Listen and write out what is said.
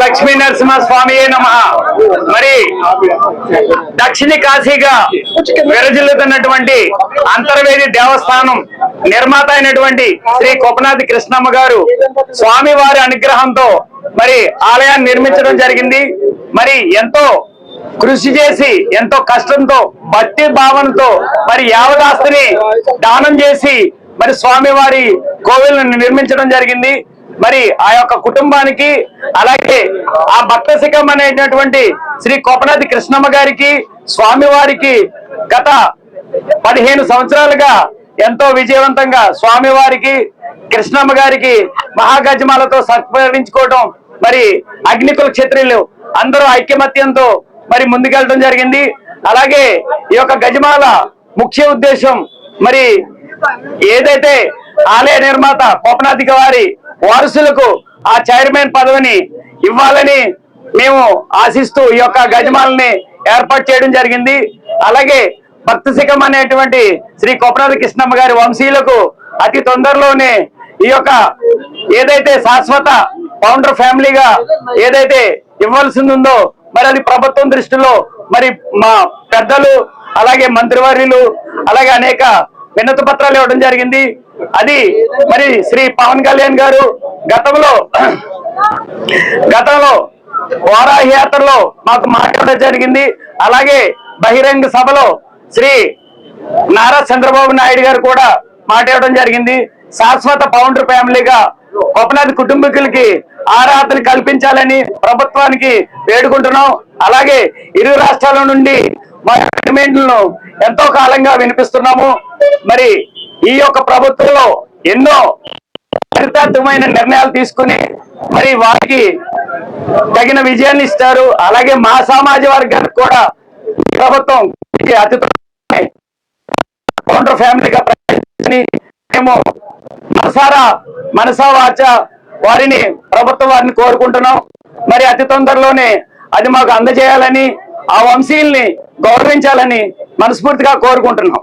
లక్ష్మీ నరసింహ స్వామి నమః. మరి దక్షిణ కాశీగా విరజిల్లుతున్నటువంటి అంతర్వేది దేవస్థానం నిర్మాత అయినటువంటి శ్రీ కొప్పనాతి కృష్ణమ్మ గారు స్వామి వారి అనుగ్రహంతో మరి ఆలయాన్ని నిర్మించడం జరిగింది. మరి ఎంతో కృషి చేసి ఎంతో కష్టంతో భక్తి భావనతో మరి యావదాస్తిని దానం చేసి మరి స్వామివారి కోవిల్ని నిర్మించడం జరిగింది. మరి ఆ యొక్క కుటుంబానికి అలాగే ఆ భక్త శిఖం అనేటటువంటి శ్రీ కొప్పనాతి కృష్ణమ్మ గారికి స్వామివారికి గత 15 సంవత్సరాలుగా ఎంతో విజయవంతంగా స్వామివారికి కృష్ణమ్మ గారికి మహాగజమాలతో సత్కరించుకోవడం మరి అగ్నికుల క్షత్రియులు అందరూ ఐక్యమత్యంతో మరి ముందుకెళ్ళడం జరిగింది. అలాగే ఈ యొక్క గజమాల ముఖ్య ఉద్దేశం మరి ఏదైతే ఆలయ నిర్మాత కొప్పనాతి వారి వారసులకు ఆ చైర్మన్ పదవిని ఇవ్వాలని మేము ఆశిస్తూ ఈ యొక్క గజమాలని ఏర్పాటు చేయడం జరిగింది. అలాగే భక్త శిఖం అనేటువంటి శ్రీ కొప్పనాతి కృష్ణమ్మ గారి వంశీయులకు అతి తొందరలోనే ఈ యొక్క ఏదైతే శాశ్వత ఫౌండర్ ఫ్యామిలీగా ఏదైతే ఇవ్వాల్సింది ఉందో మరి అది ప్రభుత్వం దృష్టిలో మరి మా పెద్దలు అలాగే మంత్రివర్యులు అలాగే అనేక వినతి పత్రాలు ఇవ్వడం జరిగింది. అది మరి శ్రీ పవన్ కళ్యాణ్ గారు గతంలో వారాహి యాత్రలో మాకు మాట్లాడడం జరిగింది. అలాగే బహిరంగ సభలో శ్రీ నారా చంద్రబాబు నాయుడు గారు కూడా మాట్లాడడం జరిగింది. శాశ్వత ఫౌండర్ ఫ్యామిలీగా కొప్పనాతి కుటుంబీకులకి ఆరాధన కల్పించాలని ప్రభుత్వానికి వేడుకుంటున్నాం. అలాగే ఇరు రాష్ట్రాల నుండి మా డిమాండ్లను ఎంతో కాలంగా వినిపిస్తున్నాము. మరి ఈ యొక్క ప్రభుత్వంలో ఎన్నో చరిత్రాత్మకమైన నిర్ణయాలు తీసుకుని మరి వారికి తగిన విజయాన్ని ఇస్తారు. అలాగే మా సామాజిక వర్గానికి కూడా ప్రభుత్వం అతి ఫౌండర్ ఫ్యామిలీగా మేము మనసా వాచ వారిని ప్రభుత్వం వారిని కోరుకుంటున్నాం. మరి అతి తొందరలోనే అది మాకు అందజేయాలని ఆ వంశీయుల్ని గౌరవించాలని మనస్ఫూర్తిగా కోరుకుంటున్నాం.